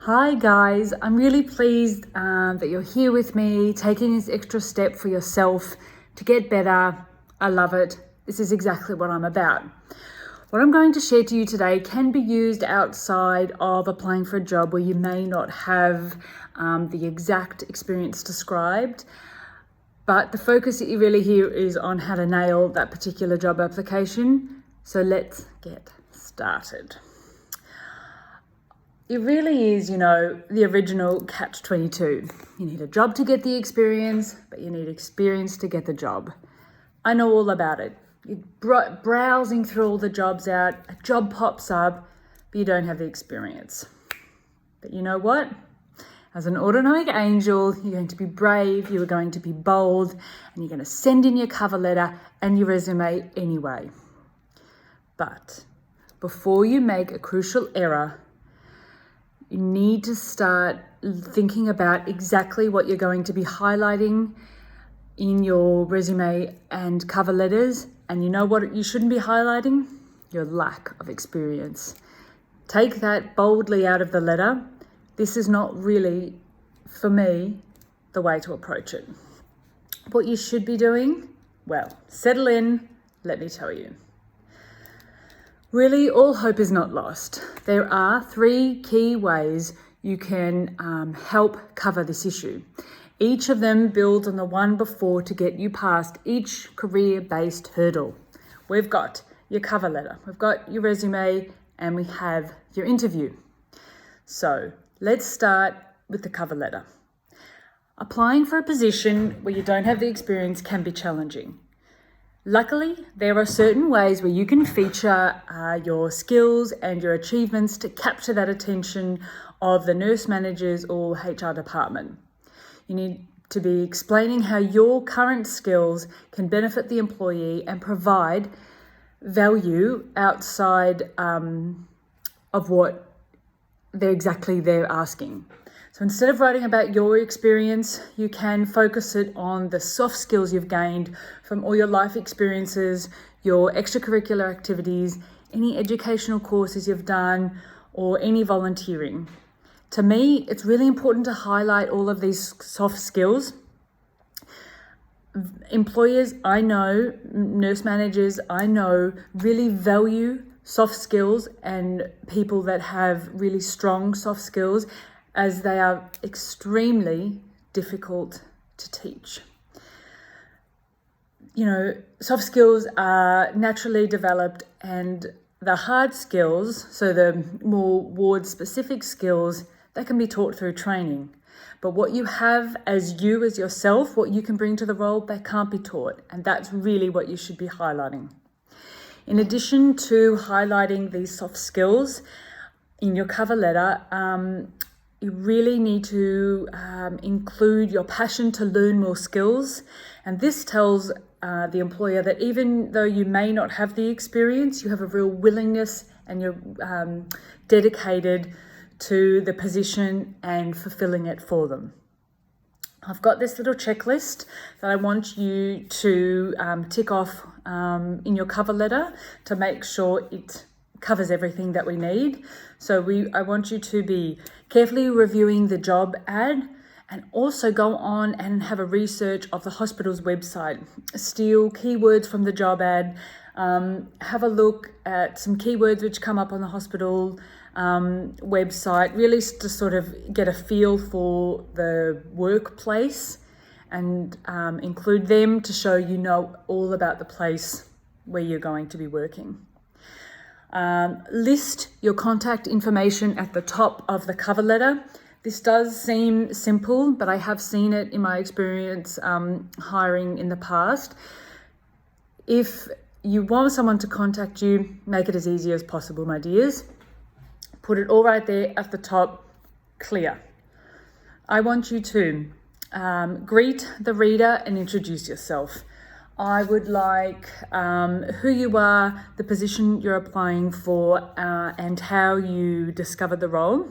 Hi guys, I'm really pleased that you're here with me, taking this extra step for yourself to get better. I love it. This is exactly what I'm about. What I'm going to share to you today can be used outside of applying for a job where you may not have the exact experience described, but the focus really here is on how to nail that particular job application. So let's get started. It really is, the original catch-22. You need a job to get the experience, but you need experience to get the job. I know all about it. You're browsing through all the jobs out, a job pops up, but you don't have the experience. But you know what? As an autonomic angel, you're going to be brave, you're going to be bold, and you're going to send in your cover letter and your resume anyway. But before you make a crucial error, you need to start thinking about exactly what you're going to be highlighting in your resume and cover letters. And you know what you shouldn't be highlighting? Your lack of experience. Take that boldly out of the letter. This is not really, for me, the way to approach it. What you should be doing? Well, settle in, let me tell you. Really, all hope is not lost. There are 3 key ways you can help cover this issue. Each of them builds on the one before to get you past each career-based hurdle. We've got your cover letter, we've got your resume, and we have your interview. So let's start with the cover letter. Applying for a position where you don't have the experience can be challenging. Luckily, there are certain ways where you can feature your skills and your achievements to capture that attention of the nurse managers or HR department. You need to be explaining how your current skills can benefit the employee and provide value outside of what they're asking. So instead of writing about your experience, you can focus it on the soft skills you've gained from all your life experiences, your extracurricular activities, any educational courses you've done, or any volunteering. To me, it's really important to highlight all of these soft skills. Employers I know, nurse managers I know, really value soft skills and people that have really strong soft skills, as they are extremely difficult to teach. Soft skills are naturally developed, and the hard skills, so the more ward-specific skills, that can be taught through training. But what you have as yourself, what you can bring to the role, that can't be taught. And that's really what you should be highlighting. In addition to highlighting these soft skills in your cover letter, you really need to include your passion to learn more skills. And this tells the employer that even though you may not have the experience, you have a real willingness and you're dedicated to the position and fulfilling it for them. I've got this little checklist that I want you to tick off in your cover letter to make sure it covers everything that we need. So I want you to be carefully reviewing the job ad and also go on and have a research of the hospital's website. Steal keywords from the job ad. Have a look at some keywords which come up on the hospital website, really to sort of get a feel for the workplace and include them to show you know all about the place where you're going to be working. List your contact information at the top of the cover letter. This does seem simple, but I have seen it in my experience hiring in the past. If you want someone to contact you, make it as easy as possible, my dears. Put it all right there at the top, clear. I want you to greet the reader and introduce yourself. I would like who you are, the position you're applying for, and how you discovered the role.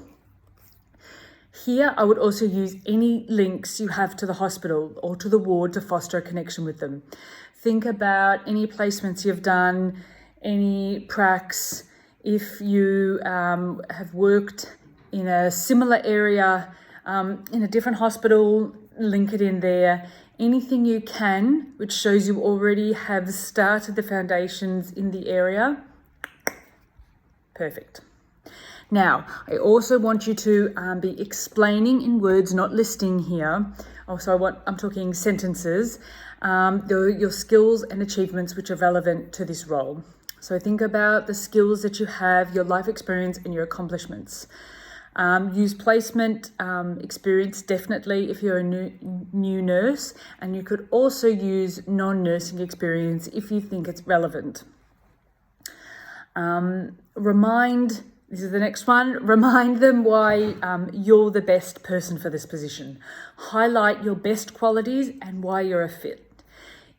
Here, I would also use any links you have to the hospital or to the ward to foster a connection with them. Think about any placements you've done, any pracs, if you have worked in a similar area, in a different hospital, link it in there. Anything you can, which shows you already have started the foundations in the area. Perfect. Now, I also want you to be explaining in words, not listing here. Also, I'm talking sentences, your skills and achievements which are relevant to this role. So think about the skills that you have, your life experience and your accomplishments. Use placement experience definitely if you're a new nurse, and you could also use non-nursing experience if you think it's relevant. This is the next one, remind them why you're the best person for this position. Highlight your best qualities and why you're a fit.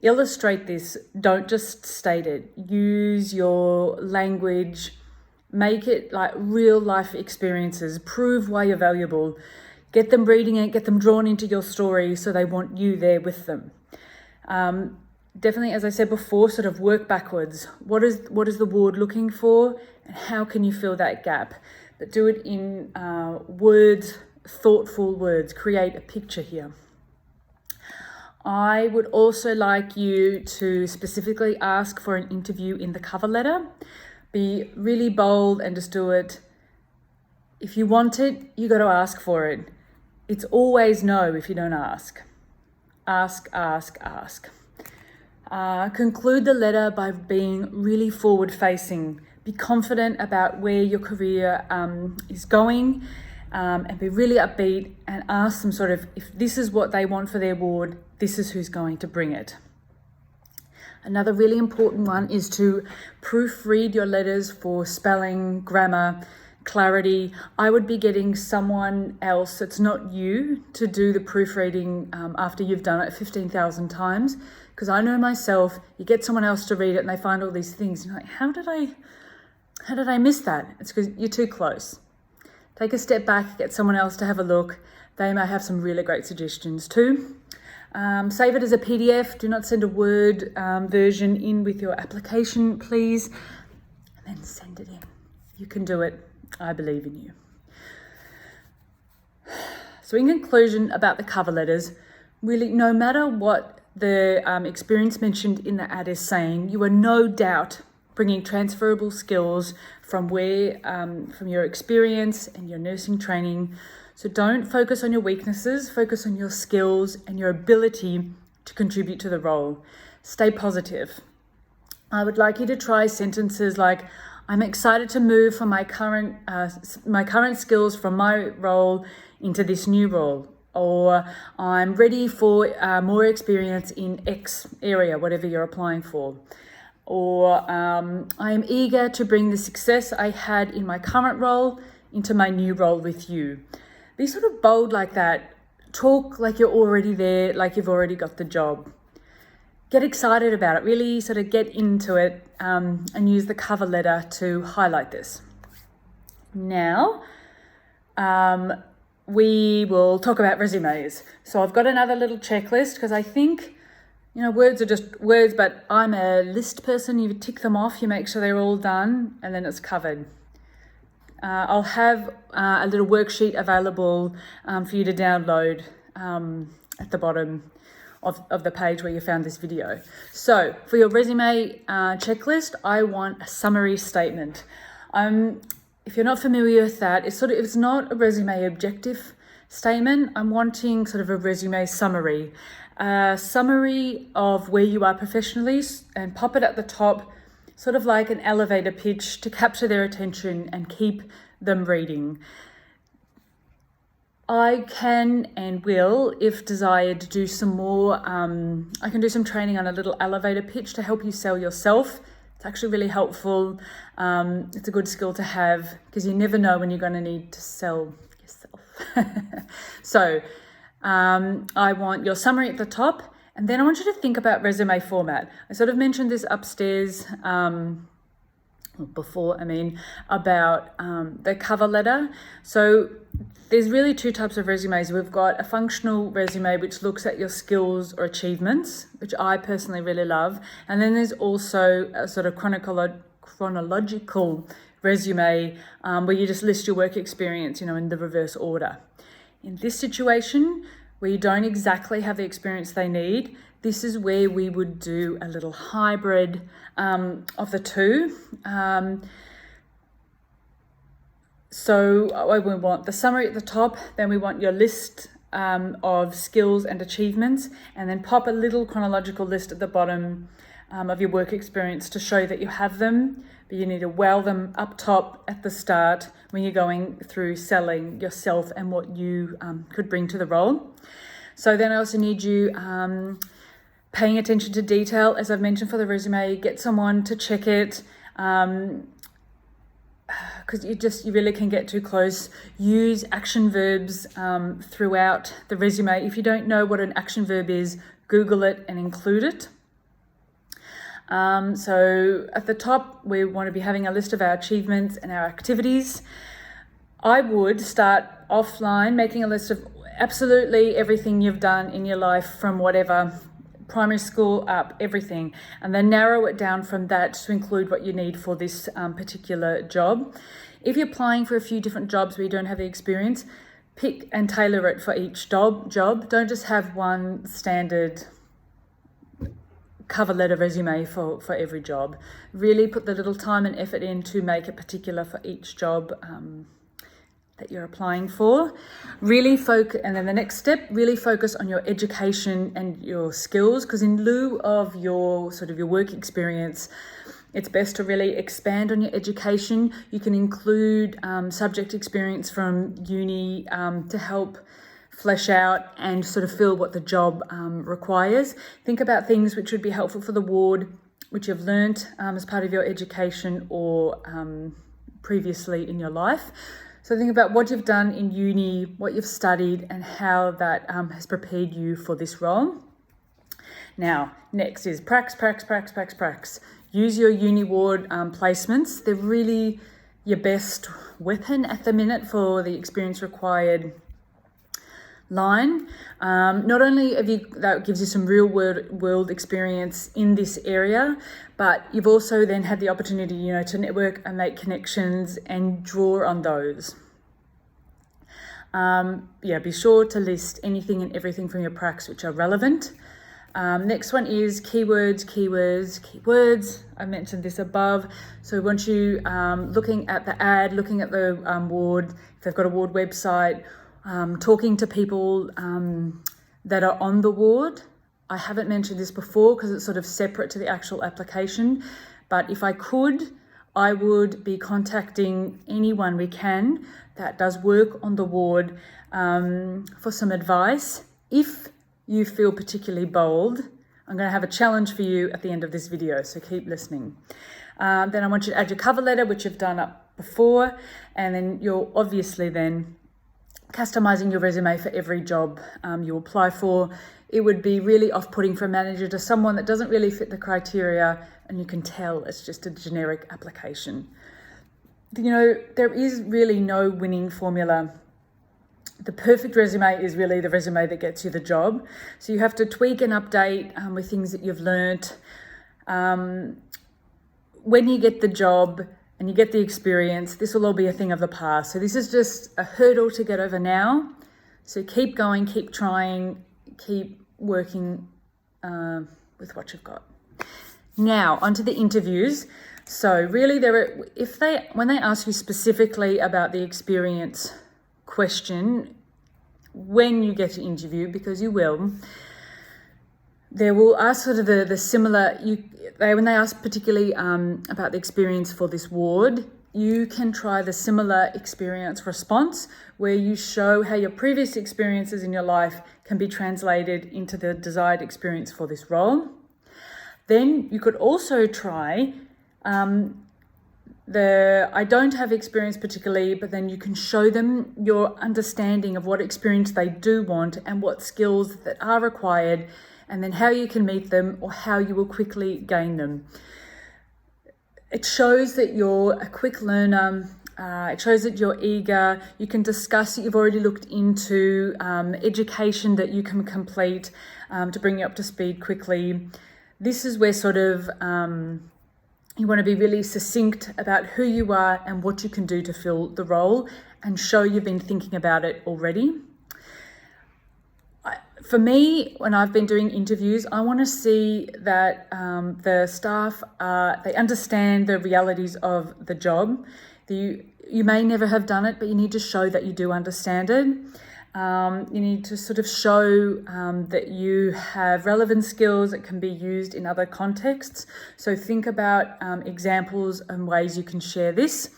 Illustrate this, don't just state it. Use your language, make it like real life experiences, prove why you're valuable. Get them reading it, get them drawn into your story so they want you there with them. Definitely, as I said before, sort of work backwards. What is the ward looking for and how can you fill that gap? But do it in words, thoughtful words, create a picture here. I would also like you to specifically ask for an interview in the cover letter. Be really bold and just do it. If you want it, you got to ask for it. It's always no if you don't ask. Ask, ask, ask. Conclude the letter by being really forward-facing. Be confident about where your career is going, and be really upbeat and ask them sort of, if this is what they want for their ward, this is who's going to bring it. Another really important one is to proofread your letters for spelling, grammar, clarity. I would be getting someone else that's not you to do the proofreading after you've done it 15,000 times, because I know myself, you get someone else to read it and they find all these things and you're like, how did I miss that? It's because you're too close. Take a step back, get someone else to have a look. They may have some really great suggestions too. Save it as a PDF. Do not send a Word version in with your application, please. And then send it in. You can do it. I believe in you. So in conclusion about the cover letters, really no matter what the experience mentioned in the ad is saying, you are no doubt bringing transferable skills from your experience and your nursing training. So don't focus on your weaknesses, focus on your skills and your ability to contribute to the role. Stay positive. I would like you to try sentences like, I'm excited to move from my current skills from my role into this new role. Or I'm ready for more experience in X area, whatever you're applying for. Or I am eager to bring the success I had in my current role into my new role with you. Be sort of bold like that. Talk like you're already there, like you've already got the job. Get excited about it. Really sort of get into it and use the cover letter to highlight this. Now, we will talk about resumes. So I've got another little checklist because I think, words are just words, but I'm a list person. You tick them off, you make sure they're all done, and then it's covered. I'll have a little worksheet available for you to download at the bottom of the page where you found this video. So for your resume checklist, I want a summary statement. If you're not familiar with that, it's not a resume objective statement. I'm wanting sort of a resume summary. A summary of where you are professionally, and pop it at the top, sort of like an elevator pitch to capture their attention and keep them reading. I can and will, if desired, do some more. I can do some training on a little elevator pitch to help you sell yourself. It's actually really helpful. It's a good skill to have because you never know when you're going to need to sell yourself. So I want your summary at the top, and then I want you to think about resume format. I sort of mentioned this upstairs about the cover letter. So there's really two types of resumes. We've got a functional resume, which looks at your skills or achievements, which I personally really love. And then there's also a sort of chronological resume where you just list your work experience, in the reverse order. In this situation, where you don't exactly have the experience they need, this is where we would do a little hybrid of the two. So we want the summary at the top, then we want your list of skills and achievements, and then pop a little chronological list at the bottom of your work experience to show that you have them, but you need to well them up top at the start when you're going through selling yourself and what you could bring to the role. So then I also need you paying attention to detail, as I've mentioned for the resume. Get someone to check it, because you really can get too close. Use action verbs throughout the resume. If you don't know what an action verb is, Google it and include it. So at the top, we want to be having a list of our achievements and our activities. I would start offline making a list of absolutely everything you've done in your life from whatever, primary school up, everything, and then narrow it down from that to include what you need for this particular job. If you're applying for a few different jobs where you don't have the experience, pick and tailor it for each job. Don't just have one standard cover letter resume for every job. Really put the little time and effort in to make it particular for each job that you're applying for. Really focus, and then the next step, really focus on your education and your skills, because in lieu of your work experience, it's best to really expand on your education. You can include subject experience from uni to help flesh out and sort of fill what the job requires. Think about things which would be helpful for the ward, which you've learnt as part of your education or previously in your life. So think about what you've done in uni, what you've studied, and how that has prepared you for this role. Now, next is prax. Use your uni ward placements. They're really your best weapon at the minute for the experience required line. Not only that gives you some real world experience in this area, but you've also then had the opportunity, to network and make connections and draw on those. Be sure to list anything and everything from your pracs which are relevant. Next one is keywords. I mentioned this above. So once you looking at the ad, looking at the ward, if they've got a ward website, talking to people that are on the ward. I haven't mentioned this before because it's sort of separate to the actual application, but if I could, I would be contacting anyone we can that does work on the ward for some advice. If you feel particularly bold, I'm going to have a challenge for you at the end of this video, so keep listening. Then I want you to add your cover letter, which you've done up before, and then you're obviously then customizing your resume for every job you apply for. It would be really off-putting for a manager to someone that doesn't really fit the criteria, and you can tell it's just a generic application. There is really no winning formula. The perfect resume is really the resume that gets you the job. So you have to tweak and update with things that you've learnt. When you get the job and you get the experience, this will all be a thing of the past. So this is just a hurdle to get over now. So keep going, keep trying, keep working with what you've got. Now, onto the interviews. So really, when they ask you specifically about the experience question, when you get to interview, because you will, they will ask sort of the similar, when they ask particularly about the experience for this ward, you can try the similar experience response where you show how your previous experiences in your life can be translated into the desired experience for this role. Then you could also try I don't have experience particularly, but then you can show them your understanding of what experience they do want and what skills that are required, and then how you can meet them or how you will quickly gain them. It shows that you're a quick learner. It shows that you're eager. You can discuss that you've already looked into education that you can complete to bring you up to speed quickly. This is where sort of You want to be really succinct about who you are and what you can do to fill the role, and show you've been thinking about it already. For me, when I've been doing interviews, I want to see that the staff, they understand the realities of the job. You may never have done it, but you need to show that you do understand it. You need to sort of show that you have relevant skills that can be used in other contexts. So think about examples and ways you can share this.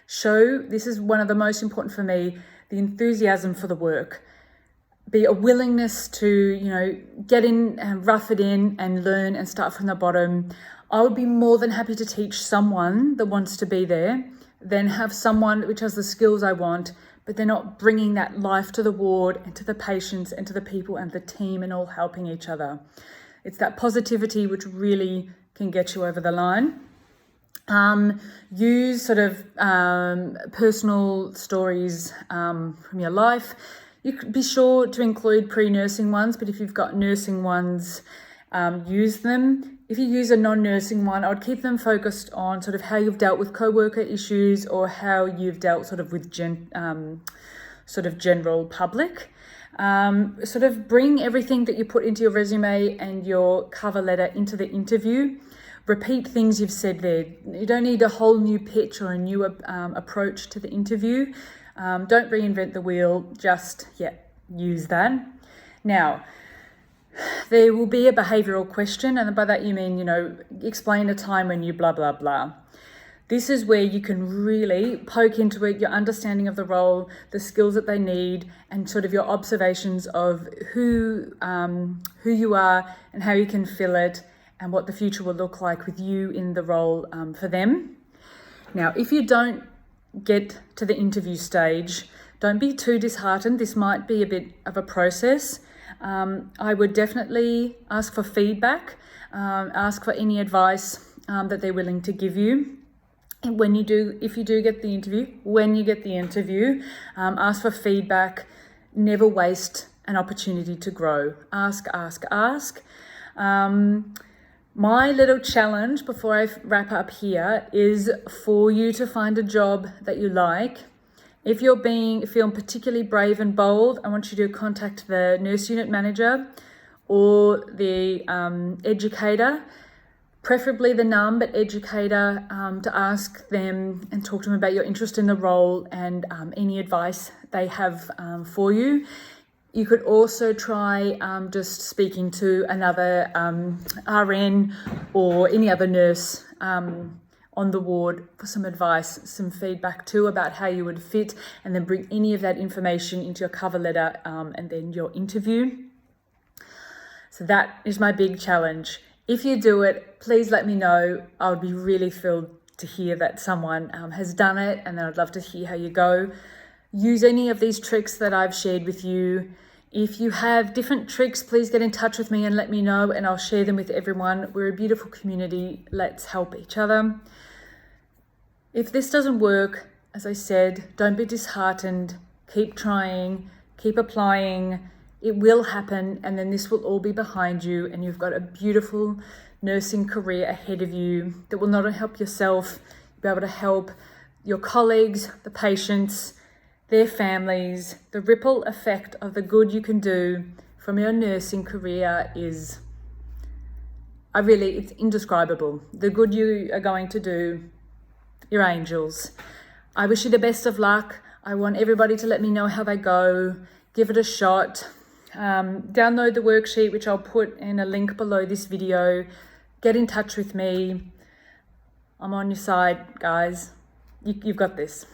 Show, this is one of the most important for me, the enthusiasm for the work. Be a willingness to, get in and rough it in and learn and start from the bottom. I would be more than happy to teach someone that wants to be there than have someone which has the skills I want, but they're not bringing that life to the ward and to the patients and to the people and the team and all helping each other. It's that positivity which really can get you over the line. Use sort of personal stories from your life. You could be sure to include pre-nursing ones, but if you've got nursing ones, use them. If you use a non-nursing one, I would keep them focused on sort of how you've dealt with co-worker issues or how you've dealt sort of with general public. Sort of bring everything that you put into your resume and your cover letter into the interview. Repeat things you've said there. You don't need a whole new pitch or a new approach to the interview. Don't reinvent the wheel, just, use that. Now, there will be a behavioural question, and by that you mean, explain a time when you blah, blah, blah. This is where you can really poke into it, your understanding of the role, the skills that they need, and sort of your observations of who you are and how you can fill it, and what the future will look like with you in the role for them. Now, if you don't get to the interview stage, don't be too disheartened. This might be a bit of a process. I would definitely ask for feedback, ask for any advice that they're willing to give you. And if you do get the interview, when you get the interview, ask for feedback. Never waste an opportunity to grow. Ask. My little challenge before I wrap up here is for you to find a job that you like. If you're feeling particularly brave and bold, I want you to contact the nurse unit manager or the educator, preferably the NUM, but educator, to ask them and talk to them about your interest in the role and any advice they have for you. You could also try just speaking to another RN or any other nurse on the ward for some advice, some feedback too about how you would fit, and then bring any of that information into your cover letter and then your interview. So that is my big challenge. If you do it, please let me know. I would be really thrilled to hear that someone has done it, and then I'd love to hear how you go. Use any of these tricks that I've shared with you. If you have different tricks, please get in touch with me and let me know, and I'll share them with everyone. We're a beautiful community. Let's help each other. If this doesn't work, as I said, don't be disheartened. Keep trying, keep applying. It will happen, and then this will all be behind you, and you've got a beautiful nursing career ahead of you that will not only help yourself, you'll be able to help your colleagues, the patients, their families. The ripple effect of the good you can do from your nursing career is, it's indescribable. The good you are going to do, you're angels. I wish you the best of luck. I want everybody to let me know how they go. Give it a shot. Download the worksheet, which I'll put in a link below this video. Get in touch with me. I'm on your side, guys. You've got this.